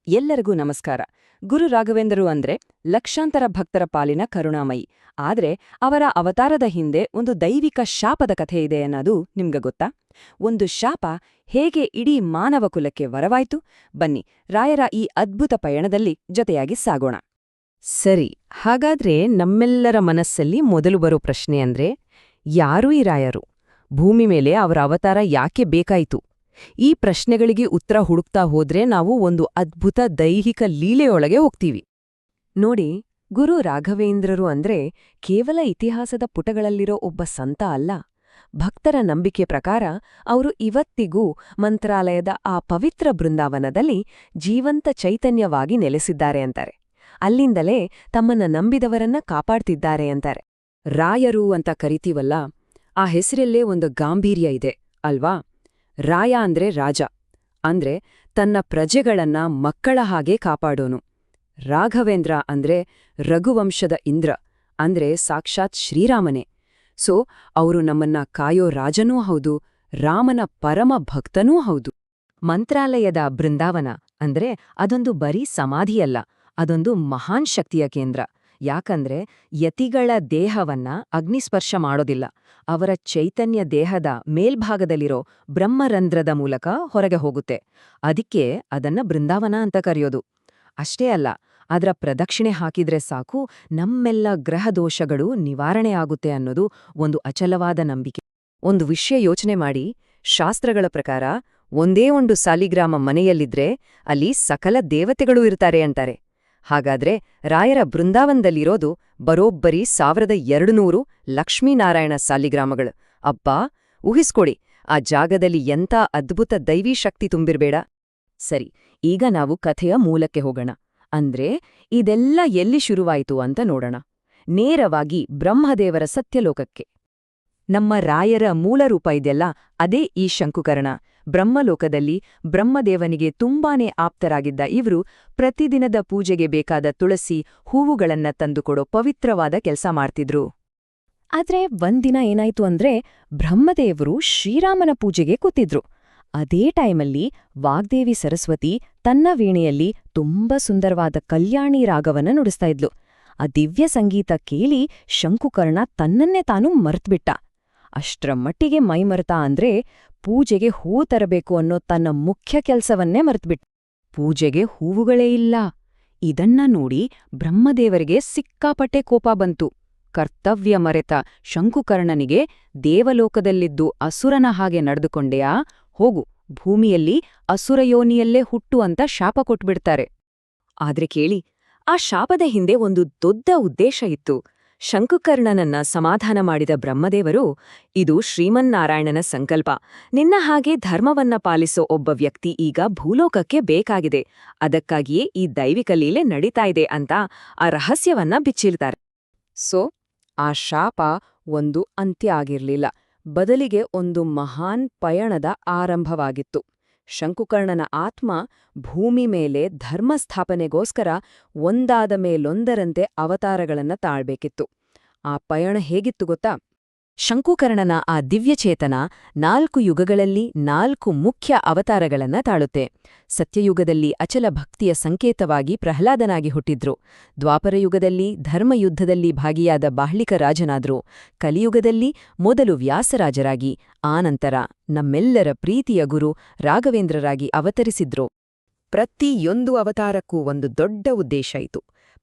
ಎಲ್ಲರಿಗೂ ನಮಸ್ಕಾರ. ಗುರು ರಾಘವೇಂದ್ರರು ಅಂದ್ರೆ ಲಕ್ಷಾಂತರ ಭಕ್ತರ ಪಾಲಿನ ಕರುಣಾಮಯಿ. ಆದ್ರೆ ಅವರ ಅವತಾರದ ಹಿಂದೆ ಒಂದು ದೈವಿಕ ಶಾಪದ ಕಥೆ ಇದೆ ಅನ್ನೋದು ನಿಮ್ಗೆ ಗೊತ್ತಾ? ಒಂದು ಶಾಪ ಹೇಗೆ ಇಡೀ ಮಾನವ ಕುಲಕ್ಕೆ ವರವಾಯ್ತು? ಬನ್ನಿ, ರಾಯರ ಈ ಅದ್ಭುತ ಪಯಣದಲ್ಲಿ ಜೊತೆಯಾಗಿ ಸಾಗೋಣ. ಸರಿ, ಹಾಗಾದ್ರೆ ನಮ್ಮೆಲ್ಲರ ಮನಸ್ಸಲ್ಲಿ ಮೊದಲು ಬರೋ ಪ್ರಶ್ನೆ ಅಂದ್ರೆ, ಯಾರು ಈ ರಾಯರು? ಭೂಮಿ ಮೇಲೆ ಅವರ ಅವತಾರ ಯಾಕೆ ಬೇಕಾಯಿತು? ಈ ಪ್ರಶ್ನೆಗಳಿಗೆ ಉತ್ತರ ಹುಡುಕ್ತಾ ಹೋದ್ರೆ ನಾವು ಒಂದು ಅದ್ಭುತ ದೈಹಿಕ ಲೀಲೆಯೊಳಗೆ ಹೋಗ್ತೀವಿ. ನೋಡಿ, ಗುರು ರಾಘವೇಂದ್ರರು ಅಂದ್ರೆ ಕೇವಲ ಇತಿಹಾಸದ ಪುಟಗಳಲ್ಲಿರೋ ಒಬ್ಬ ಸಂತ ಅಲ್ಲ. ಭಕ್ತರ ನಂಬಿಕೆ ಪ್ರಕಾರ ಅವರು ಇವತ್ತಿಗೂ ಮಂತ್ರಾಲಯದ ಆ ಪವಿತ್ರ ಬೃಂದಾವನದಲ್ಲಿ ಜೀವಂತ ಚೈತನ್ಯವಾಗಿ ನೆಲೆಸಿದ್ದಾರೆ ಅಂತಾರೆ. ಅಲ್ಲಿಂದಲೇ ತಮ್ಮನ್ನ ನಂಬಿದವರನ್ನ ಕಾಪಾಡ್ತಿದ್ದಾರೆ ಅಂತಾರೆ. ರಾಯರು ಅಂತ ಕರಿತೀವಲ್ಲ, ಆ ಹೆಸರಲ್ಲೇ ಒಂದು ಗಾಂಭೀರ್ಯ ಇದೆ ಅಲ್ವಾ? ರಾಯ ಅಂದ್ರೆ ರಾಜ, ಅಂದ್ರೆ ತನ್ನ ಪ್ರಜೆಗಳನ್ನ ಮಕ್ಕಳ ಹಾಗೆ ಕಾಪಾಡೋನು. ರಾಘವೇಂದ್ರ ಅಂದ್ರೆ ರಘುವಂಶದ ಇಂದ್ರ, ಅಂದ್ರೆ ಸಾಕ್ಷಾತ್ ಶ್ರೀರಾಮನೇ. ಸೊ ಅವರು ನಮ್ಮನ್ನ ಕಾಯೋ ರಾಜನೂ ಹೌದು, ರಾಮನ ಪರಮ ಭಕ್ತನೂ ಹೌದು. ಮಂತ್ರಾಲಯದ ಬೃಂದಾವನ ಅಂದ್ರೆ ಅದೊಂದು ಬರೀ ಸಮಾಧಿಯಲ್ಲ, ಅದೊಂದು ಮಹಾನ್ ಶಕ್ತಿಯ ಕೇಂದ್ರ. ಯಾಕಂದ್ರೆ ಯತಿಗಳ ದೇಹವನ್ನ ಅಗ್ನಿಸ್ಪರ್ಶ ಮಾಡೋದಿಲ್ಲ, ಅವರ ಚೈತನ್ಯ ದೇಹದ ಮೇಲ್ಭಾಗದಲ್ಲಿರೋ ಬ್ರಹ್ಮರಂಧ್ರದ ಮೂಲಕ ಹೊರಗೆ ಹೋಗುತ್ತೆ. ಅದಕ್ಕೆ ಅದನ್ನ ಬೃಂದಾವನ ಅಂತ ಕರೆಯೋದು. ಅಷ್ಟೇ ಅಲ್ಲ, ಅದರ ಪ್ರದಕ್ಷಿಣೆ ಹಾಕಿದ್ರೆ ಸಾಕು ನಮ್ಮೆಲ್ಲ ಗ್ರಹದೋಷಗಳು ನಿವಾರಣೆ ಆಗುತ್ತೆ ಅನ್ನೋದು ಒಂದು ಅಚಲವಾದ ನಂಬಿಕೆ. ಒಂದು ವಿಷಯ ಯೋಚನೆ ಮಾಡಿ, ಶಾಸ್ತ್ರಗಳ ಪ್ರಕಾರ ಒಂದೇ ಒಂದು ಸಾಲಿಗ್ರಾಮ ಮನೆಯಲ್ಲಿದ್ರೆ ಅಲ್ಲಿ ಸಕಲ ದೇವತೆಗಳೂ ಇರ್ತಾರೆ ಅಂತಾರೆ. ಹಾಗಾದ್ರೆ ರಾಯರ ಬೃಂದಾವನದಲ್ಲಿರೋದು ಬರೋಬ್ಬರಿ 1200 ಲಕ್ಷ್ಮೀನಾರಾಯಣ ಸಾಲಿಗ್ರಾಮಗಳು. ಅಬ್ಬಾ, ಊಹಿಸ್ಕೊಡಿ, ಆ ಜಾಗದಲ್ಲಿ ಎಂಥ ಅದ್ಭುತ ದೈವೀ ಶಕ್ತಿ ತುಂಬಿರ್ಬೇಡ. ಸರಿ, ಈಗ ನಾವು ಕಥೆಯ ಮೂಲಕ್ಕೆ ಹೋಗೋಣ. ಅಂದ್ರೆ ಇದೆಲ್ಲ ಎಲ್ಲಿ ಶುರುವಾಯಿತು ಅಂತ ನೋಡೋಣ. ನೇರವಾಗಿ ಬ್ರಹ್ಮದೇವರ ಸತ್ಯಲೋಕಕ್ಕೆ. ನಮ್ಮ ರಾಯರ ಮೂಲರೂಪ ಇದೆಲ್ಲ ಅದೇ ಈ ಶಂಕುಕರ್ಣ. ಬ್ರಹ್ಮಲೋಕದಲ್ಲಿ ಬ್ರಹ್ಮದೇವನಿಗೆ ತುಂಬಾನೇ ಆಪ್ತರಾಗಿದ್ದ ಇವರು ಪ್ರತಿದಿನದ ಪೂಜೆಗೆ ಬೇಕಾದ ತುಳಸಿ, ಹೂವುಗಳನ್ನ ತಂದುಕೊಡೋ ಪವಿತ್ರವಾದ ಕೆಲಸ ಮಾಡ್ತಿದ್ರು. ಆದ್ರೆ ಒಂದಿನ ಏನಾಯ್ತು ಅಂದ್ರೆ, ಬ್ರಹ್ಮದೇವರು ಶ್ರೀರಾಮನ ಪೂಜೆಗೆ ಕೂತಿದ್ರು. ಅದೇ ಟೈಮಲ್ಲಿ ವಾಗ್ದೇವಿ ಸರಸ್ವತಿ ತನ್ನ ವೀಣೆಯಲ್ಲಿ ತುಂಬಾ ಸುಂದರವಾದ ಕಲ್ಯಾಣಿ ರಾಗವನ್ನ ನುಡಿಸ್ತಾ ಇದ್ಲು. ಆ ದಿವ್ಯ ಸಂಗೀತ ಕೇಳಿ ಶಂಕುಕರ್ಣ ತನ್ನನ್ನೇ ತಾನು ಮರ್ತ್ಬಿಟ್ಟ. ಅಷ್ಟ್ರ ಮಟ್ಟಿಗೆ ಮೈಮರೆತ ಅಂದ್ರೆ ಪೂಜೆಗೆ ಹೂ ತರಬೇಕು ಅನ್ನೋ ತನ್ನ ಮುಖ್ಯ ಕೆಲ್ಸವನ್ನೇ ಮರೆತುಬಿಟ್ಟ. ಪೂಜೆಗೆ ಹೂವುಗಳೇ ಇಲ್ಲ. ಇದನ್ನ ನೋಡಿ ಬ್ರಹ್ಮದೇವರಿಗೆ ಸಿಕ್ಕಾಪಟ್ಟೆ ಕೋಪ ಬಂತು. ಕರ್ತವ್ಯ ಮರೆತ ಶಂಕುಕರ್ಣನಿಗೆ ದೇವಲೋಕದಲ್ಲಿದ್ದು ಅಸುರನ ಹಾಗೆ ನಡೆದುಕೊಂಡೆಯಾ, ಹೋಗು, ಭೂಮಿಯಲ್ಲಿ ಅಸುರಯೋನಿಯಲ್ಲೇ ಹುಟ್ಟು ಅಂತ ಶಾಪ ಕೊಟ್ಬಿಡ್ತಾರೆ. ಆದ್ರೆ ಕೇಳಿ, ಆ ಶಾಪದ ಹಿಂದೆ ಒಂದು ದೊಡ್ಡ ಉದ್ದೇಶ ಇತ್ತು. ಶಂಕುಕರ್ಣನನ್ನ ಸಮಾಧಾನ ಮಾಡಿದ ಬ್ರಹ್ಮದೇವರು, ಇದು ಶ್ರೀಮನ್ನಾರಾಯಣನ ಸಂಕಲ್ಪ, ನಿನ್ನ ಹಾಗೆ ಧರ್ಮವನ್ನ ಪಾಲಿಸೋ ಒಬ್ಬ ವ್ಯಕ್ತಿ ಈಗ ಭೂಲೋಕಕ್ಕೆ ಬೇಕಾಗಿದೆ, ಅದಕ್ಕಾಗಿಯೇ ಈ ದೈವಿಕ ಲೀಲೆ ನಡೀತಾ ಇದೆ ಅಂತ ಆ ರಹಸ್ಯವನ್ನ ಬಿಚ್ಚಿರ್ತಾರೆ. ಸೊ ಆ ಶಾಪ ಒಂದು ಅಂತ್ಯ ಆಗಿರ್ಲಿಲ್ಲ, ಬದಲಿಗೆ ಒಂದು ಮಹಾನ್ ಪಯಣದ ಆರಂಭವಾಗಿತ್ತು. ಶಂಕುಕರ್ಣನ ಆತ್ಮ ಭೂಮಿ ಮೇಲೆ ಧರ್ಮಸ್ಥಾಪನೆಗೋಸ್ಕರ ಒಂದಾದ ಮೇಲೊಂದರಂತೆ ಅವತಾರಗಳನ್ನ ತಾಳ್ಬೇಕಿತ್ತು. ಆ ಪಯಣ ಹೇಗಿತ್ತು ಗೊತ್ತಾ? ಶಂಕುಕರ್ಣನ ಆ ದಿವ್ಯಚೇತನ 4 ಯುಗಗಳಲ್ಲಿ 4 ಮುಖ್ಯ ಅವತಾರಗಳನ್ನ ತಾಳುತ್ತೆ. ಸತ್ಯಯುಗದಲ್ಲಿ ಅಚಲ ಭಕ್ತಿಯ ಸಂಕೇತವಾಗಿ ಪ್ರಹ್ಲಾದನಾಗಿ ಹುಟ್ಟಿದ್ರು. ದ್ವಾಪರಯುಗದಲ್ಲಿ ಧರ್ಮಯುದ್ಧದಲ್ಲಿ ಭಾಗಿಯಾದ ಬಾಹ್ಲಿಕ ರಾಜನಾದ್ರು. ಕಲಿಯುಗದಲ್ಲಿ ಮೊದಲು ವ್ಯಾಸರಾಜರಾಗಿ, ಆನಂತರ ನಮ್ಮೆಲ್ಲರ ಪ್ರೀತಿಯ ಗುರು ರಾಘವೇಂದ್ರರಾಗಿ ಅವತರಿಸಿದ್ರು. ಪ್ರತಿಯೊಂದು ಅವತಾರಕ್ಕೂ ಒಂದು ದೊಡ್ಡ ಉದ್ದೇಶ ಇತ್ತು.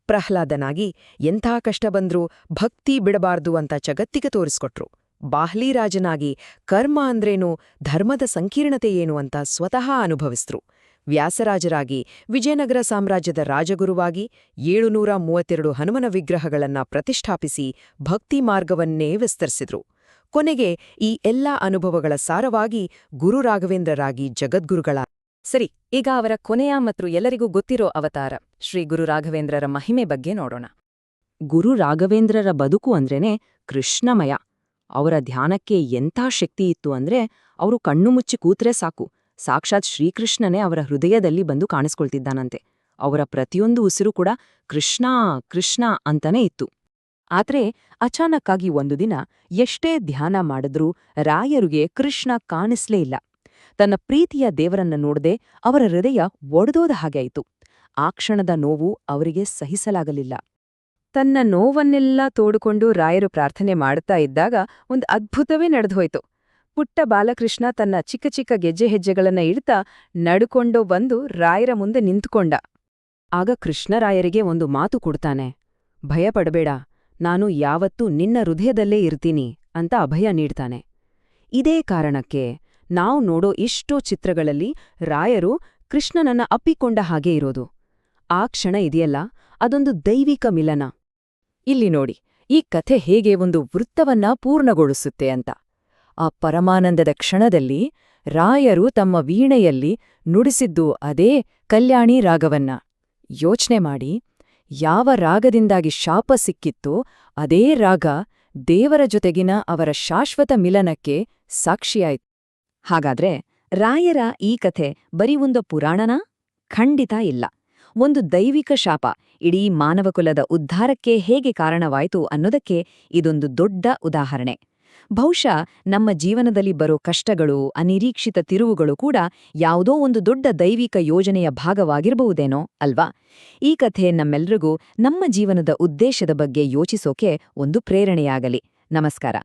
ಪ್ರಹ್ಲಾದನಾಗಿ ಎಂಥ ಕಷ್ಟ ಬಂದ್ರೂ ಭಕ್ತಿ ಬಿಡಬಾರ್ದು ಅಂತ ಜಗತ್ತಿಗೆ ತೋರಿಸ್ಕೊಟ್ರು. ಬಾಹ್ಲಿರಾಜನಾಗಿ ಕರ್ಮ ಅಂದ್ರೇನು, ಧರ್ಮದ ಸಂಕೀರ್ಣತೆ ಏನು ಅಂತ ಸ್ವತಃ ಅನುಭವಿಸಿದ್ರು. ವ್ಯಾಸರಾಜರಾಗಿ ವಿಜಯನಗರ ಸಾಮ್ರಾಜ್ಯದ ರಾಜಗುರುವಾಗಿ 732 ಹನುಮನ ವಿಗ್ರಹಗಳನ್ನ ಪ್ರತಿಷ್ಠಾಪಿಸಿ ಭಕ್ತಿ ಮಾರ್ಗವನ್ನೇ ವಿಸ್ತರಿಸಿದ್ರು. ಕೊನೆಗೆ ಈ ಎಲ್ಲಾ ಅನುಭವಗಳ ಸಾರವಾಗಿ ಗುರು ರಾಘವೇಂದ್ರರಾಗಿ ಜಗದ್ಗುರುಗಳ. ಸರಿ, ಈಗ ಅವರ ಕೊನೆಯ ಮತ್ತು ಎಲ್ಲರಿಗೂ ಗೊತ್ತಿರೋ ಅವತಾರ ಶ್ರೀ ಗುರು ರಾಘವೇಂದ್ರರ ಮಹಿಮೆ ಬಗ್ಗೆ ನೋಡೋಣ. ಗುರು ರಾಘವೇಂದ್ರರ ಬದುಕು ಅಂದ್ರೇನೆ ಕೃಷ್ಣಮಯ. ಅವರ ಧ್ಯಾನಕ್ಕೆ ಎಂಥ ಶಕ್ತಿ ಇತ್ತು ಅಂದ್ರೆ, ಅವರು ಕಣ್ಣು ಮುಚ್ಚಿ ಕೂತ್ರೆ ಸಾಕು, ಸಾಕ್ಷಾತ್ ಶ್ರೀಕೃಷ್ಣನೇ ಅವರ ಹೃದಯದಲ್ಲಿ ಬಂದು ಕಾಣಿಸ್ಕೊಳ್ತಿದ್ದಾನಂತೆ. ಅವರ ಪ್ರತಿಯೊಂದು ಉಸಿರು ಕೂಡ ಕೃಷ್ಣ ಕೃಷ್ಣ ಅಂತಾನೇ ಇತ್ತು. ಆದ್ರೆ ಅಚಾನಕ್ಕಾಗಿ ಒಂದು ದಿನ ಎಷ್ಟೇ ಧ್ಯಾನ ಮಾಡಿದ್ರೂ ರಾಯರಿಗೆ ಕೃಷ್ಣ ಕಾಣಿಸ್ಲೇ ಇಲ್ಲ. ತನ್ನ ಪ್ರೀತಿಯ ದೇವರನ್ನ ನೋಡದೆ ಅವರ ಹೃದಯ ಒಡೆದೋದ ಹಾಗೆ ಆಯಿತು. ಆ ಕ್ಷಣದ ನೋವು ಅವರಿಗೆ ಸಹಿಸಲಾಗಲಿಲ್ಲ. ತನ್ನ ನೋವನ್ನೆಲ್ಲ ತೋಡಿಕೊಂಡು ರಾಯರು ಪ್ರಾರ್ಥನೆ ಮಾಡುತ್ತಾ ಇದ್ದಾಗ ಒಂದು ಅದ್ಭುತವೇ ನಡೆದೋಯ್ತು. ಪುಟ್ಟ ಬಾಲಕೃಷ್ಣ ತನ್ನ ಚಿಕ್ಕ ಚಿಕ್ಕ ಗೆಜ್ಜೆ ಹೆಜ್ಜೆಗಳನ್ನ ಇಡ್ತಾ ನಡುಕೊಂಡು ಬಂದು ರಾಯರ ಮುಂದೆ ನಿಂತುಕೊಂಡ. ಆಗ ಕೃಷ್ಣರಾಯರಿಗೆ ಒಂದು ಮಾತು ಕೊಡ್ತಾನೆ. ಭಯಪಡಬೇಡ, ನಾನು ಯಾವತ್ತೂ ನಿನ್ನ ಹೃದಯದಲ್ಲೇ ಇರ್ತೀನಿ ಅಂತ ಅಭಯ ನೀಡ್ತಾನೆ. ಇದೇ ಕಾರಣಕ್ಕೆ ನಾವು ನೋಡೋ ಎಷ್ಟೋ ಚಿತ್ರಗಳಲ್ಲಿ ರಾಯರು ಕೃಷ್ಣನನ್ನ ಅಪ್ಪಿಕೊಂಡ ಹಾಗೆ ಇರೋದು. ಆ ಕ್ಷಣ ಇದೆಯಲ್ಲ, ಅದೊಂದು ದೈವಿಕ ಮಿಲನ. ಇಲ್ಲಿ ನೋಡಿ, ಈ ಕಥೆ ಹೇಗೆ ಒಂದು ವೃತ್ತವನ್ನ ಪೂರ್ಣಗೊಳಿಸುತ್ತೆ ಅಂತ. ಆ ಪರಮಾನಂದದ ಕ್ಷಣದಲ್ಲಿ ರಾಯರು ತಮ್ಮ ವೀಣೆಯಲ್ಲಿ ನುಡಿಸಿದ್ದು ಅದೇ ಕಲ್ಯಾಣಿ ರಾಗವನ್ನ. ಯೋಚ್ನೆ ಮಾಡಿ, ಯಾವ ರಾಗದಿಂದಾಗಿ ಶಾಪ ಸಿಕ್ಕಿತ್ತೋ ಅದೇ ರಾಗ ದೇವರ ಜೊತೆಗಿನ ಅವರ ಶಾಶ್ವತ ಮಿಲನಕ್ಕೆ ಸಾಕ್ಷಿಯಾಯಿತು. ಹಾಗಾದ್ರೆ ರಾಯರ ಈ ಕಥೆ ಬರೀ ಒಂದು ಪುರಾಣನಾ? ಖಂಡಿತ ಇಲ್ಲ. ಒಂದು ದೈವಿಕ ಶಾಪ ಇಡೀ ಮಾನವಕುಲದ ಉದ್ಧಾರಕ್ಕೆ ಹೇಗೆ ಕಾರಣವಾಯಿತು ಅನ್ನೋದಕ್ಕೆ ಇದೊಂದು ದೊಡ್ಡ ಉದಾಹರಣೆ. ಬಹುಶಃ ನಮ್ಮ ಜೀವನದಲ್ಲಿ ಬರೋ ಕಷ್ಟಗಳು, ಅನಿರೀಕ್ಷಿತ ತಿರುವುಗಳು ಕೂಡ ಯಾವುದೋ ಒಂದು ದೊಡ್ಡ ದೈವಿಕ ಯೋಜನೆಯ ಭಾಗವಾಗಿರಬಹುದೇನೋ ಅಲ್ವಾ? ಈ ಕಥೆ ನಮ್ಮೆಲ್ರಿಗೂ ನಮ್ಮ ಜೀವನದ ಉದ್ದೇಶದ ಬಗ್ಗೆ ಯೋಚಿಸೋಕೆ ಒಂದು ಪ್ರೇರಣೆಯಾಗಲಿ. ನಮಸ್ಕಾರ.